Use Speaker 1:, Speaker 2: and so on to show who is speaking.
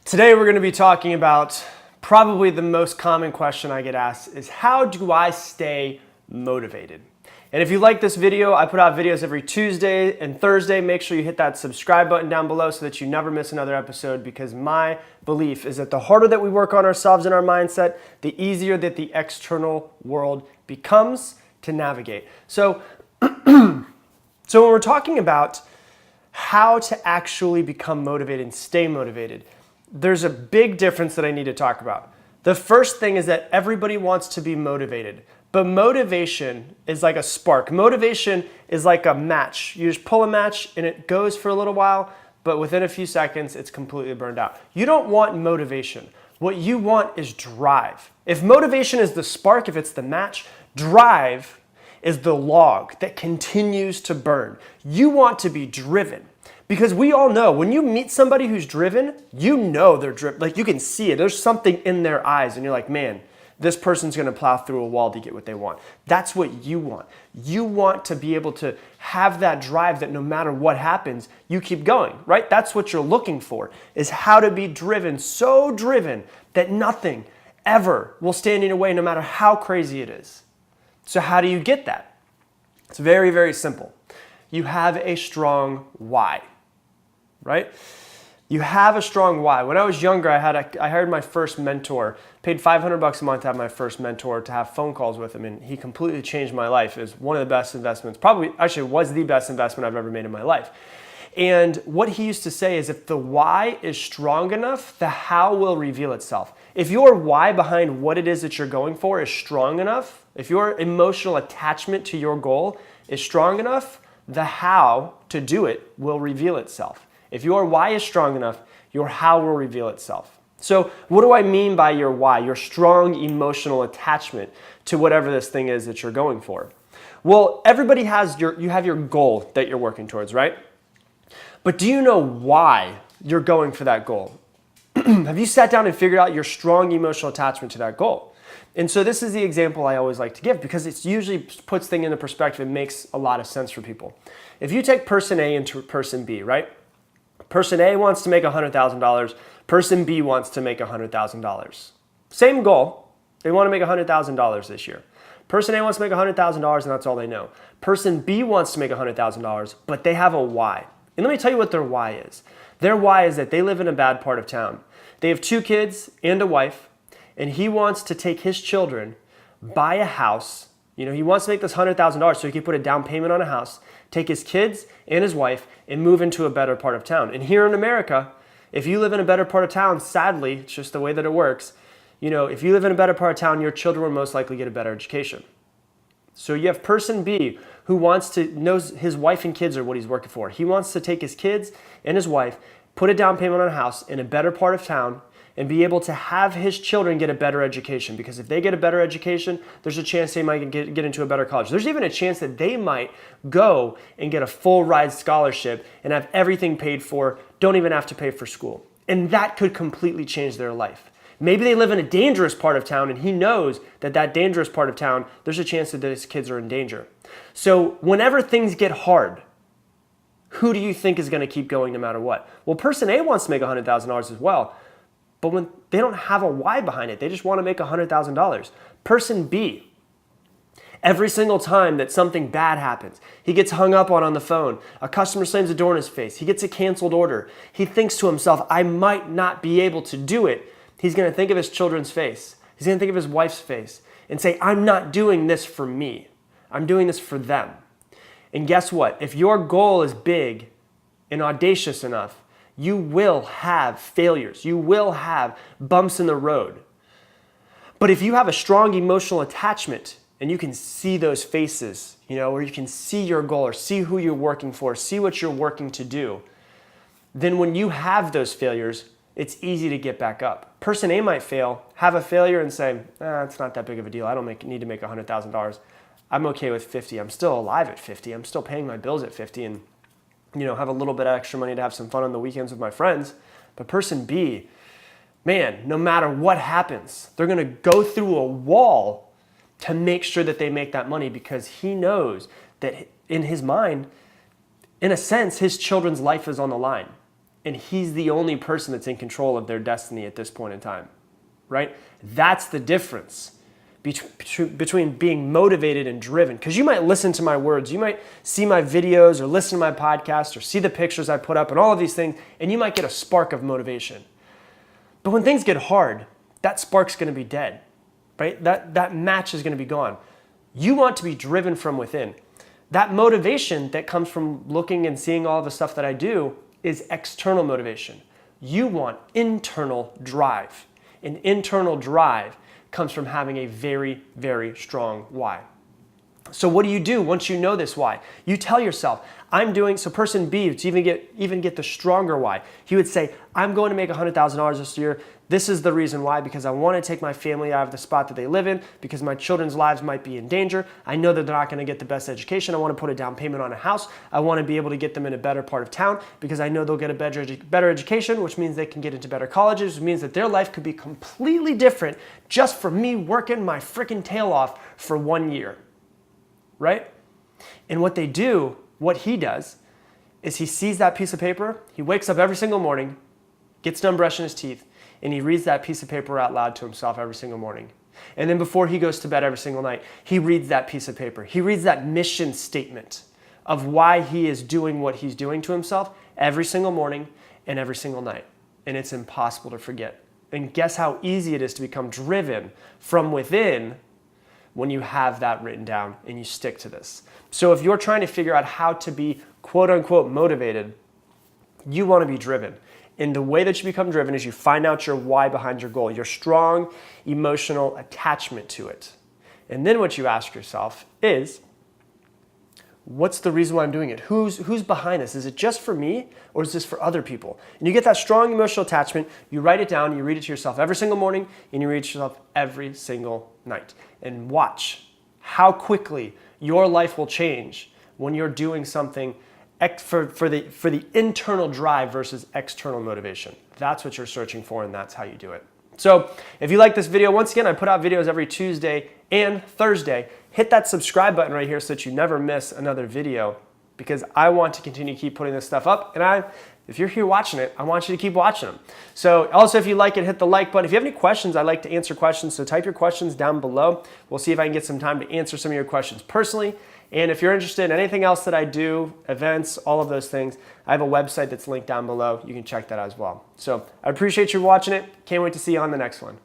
Speaker 1: Today we're going to be talking about probably the most common question I get asked is how do I stay motivated? And if you like this video, I put out videos every Tuesday and Thursday. Make sure you hit that subscribe button down below so that you never miss another episode, because my belief is that the harder that we work on ourselves and our mindset, the easier that the external world becomes to navigate. So when we're talking about how to actually become motivated and stay motivated, there's a big difference that I need to talk about. The first thing is that everybody wants to be motivated, but motivation is like a spark. Motivation is like a match. You just pull a match and it goes for a little while, but within a few seconds, it's completely burned out. You don't want motivation. What you want is drive. If motivation is the spark, if it's the match, drive is the log that continues to burn. You want to be driven. Because we all know when you meet somebody who's driven, you know they're driven. Like you can see it. There's something in their eyes and you're like, man, this person's going to plow through a wall to get what they want. That's what you want. You want to be able to have that drive that no matter what happens, you keep going, right? That's what you're looking for, is how to be driven, so driven that nothing ever will stand in your way no matter how crazy it is. So how do you get that? It's very, very simple. You have a strong why. Right? You have a strong why. When I was younger, I hired my first mentor, paid $500 a month to have my first mentor, to have phone calls with him, and he completely changed my life. It was one of the best investments, was the best investment I've ever made in my life. And what he used to say is if the why is strong enough, the how will reveal itself. If your why behind what it is that you're going for is strong enough, if your emotional attachment to your goal is strong enough, the how to do it will reveal itself. If your why is strong enough, your how will reveal itself. So what do I mean by your why? Your strong emotional attachment to whatever this thing is that you're going for. Well, everybody has you have your goal that you're working towards, right? But do you know why you're going for that goal? Have you sat down and figured out your strong emotional attachment to that goal? And so this is the example I always like to give because it usually puts things into perspective and makes a lot of sense for people. If you take person A into person B, right? Person A wants to make $100,000. Person B wants to make $100,000. Same goal. They want to make $100,000 this year. Person A wants to make $100,000 and that's all they know. Person B wants to make $100,000, but they have a why. And let me tell you what their why is. Their why is that they live in a bad part of town. They have 2 kids and a wife, and he wants to take his children, buy a house. He wants to make this $100,000 so he can put a down payment on a house, take his kids and his wife, and move into a better part of town. And here in America, if you live in a better part of town, sadly, it's just the way that it works, if you live in a better part of town, your children will most likely get a better education. So you have person B who knows his wife and kids are what he's working for. He wants to take his kids and his wife, put a down payment on a house in a better part of town, and be able to have his children get a better education. Because if they get a better education, there's a chance they might get into a better college. There's even a chance that they might go and get a full ride scholarship and have everything paid for, don't even have to pay for school. And that could completely change their life. Maybe they live in a dangerous part of town and he knows that dangerous part of town, there's a chance that his kids are in danger. So whenever things get hard, who do you think is gonna keep going no matter what? Well, person A wants to make $100,000 as well. But when they don't have a why behind it, they just want to make $100,000. Person B, every single time that something bad happens, he gets hung up on the phone, a customer slams the door in his face, he gets a canceled order, he thinks to himself, I might not be able to do it. He's going to think of his children's face. He's going to think of his wife's face and say, I'm not doing this for me. I'm doing this for them. And guess what? If your goal is big and audacious enough, you will have failures. You will have bumps in the road. But if you have a strong emotional attachment and you can see those faces, or you can see your goal or see who you're working for, see what you're working to do, then when you have those failures, it's easy to get back up. Person A might fail, have a failure and say, it's not that big of a deal. I don't need to make $100,000. I'm okay with 50. I'm still alive at 50. I'm still paying my bills at 50 and have a little bit of extra money to have some fun on the weekends with my friends. But person B, man, no matter what happens, they're going to go through a wall to make sure that they make that money because he knows that in his mind, in a sense, his children's life is on the line. and he's the only person that's in control of their destiny at this point in time, right? That's the difference between being motivated and driven. Because you might listen to my words, you might see my videos or listen to my podcast or see the pictures I put up and all of these things, and you might get a spark of motivation. But when things get hard, that spark's going to be dead, right? That match is going to be gone. You want to be driven from within. That motivation that comes from looking and seeing all the stuff that I do is external motivation. You want internal drive. An internal drive comes from having a very, very strong why. So what do you do once you know this why? You tell yourself, so person B, to even get the stronger why, he would say, I'm going to make $100,000 this year. This is the reason why, because I want to take my family out of the spot that they live in, because my children's lives might be in danger. I know that they're not going to get the best education. I want to put a down payment on a house. I want to be able to get them in a better part of town because I know they'll get a better education, which means they can get into better colleges, which means that their life could be completely different just from me working my freaking tail off for 1 year. Right? And what he does, is he sees that piece of paper, he wakes up every single morning, gets done brushing his teeth, and he reads that piece of paper out loud to himself every single morning. And then before he goes to bed every single night, he reads that piece of paper. He reads that mission statement of why he is doing what he's doing to himself every single morning and every single night. And it's impossible to forget. And guess how easy it is to become driven from within when you have that written down and you stick to this. So if you're trying to figure out how to be quote unquote motivated, you want to be driven. And the way that you become driven is you find out your why behind your goal, your strong emotional attachment to it. And then what you ask yourself is, what's the reason why I'm doing it? Who's behind this? Is it just for me or is this for other people? And you get that strong emotional attachment, you write it down, you read it to yourself every single morning, and you read it to yourself every single night. And watch how quickly your life will change when you're doing something for the internal drive versus external motivation. That's what you're searching for, and that's how you do it. So if you like this video, once again, I put out videos every Tuesday and Thursday. Hit that subscribe button right here so that you never miss another video, because I want to continue to keep putting this stuff up. And if you're here watching it, I want you to keep watching them. So also, if you like it, hit the like button. If you have any questions, I like to answer questions. So type your questions down below. We'll see if I can get some time to answer some of your questions personally. And if you're interested in anything else that I do, events, all of those things, I have a website that's linked down below. You can check that out as well. So I appreciate you watching it. Can't wait to see you on the next one.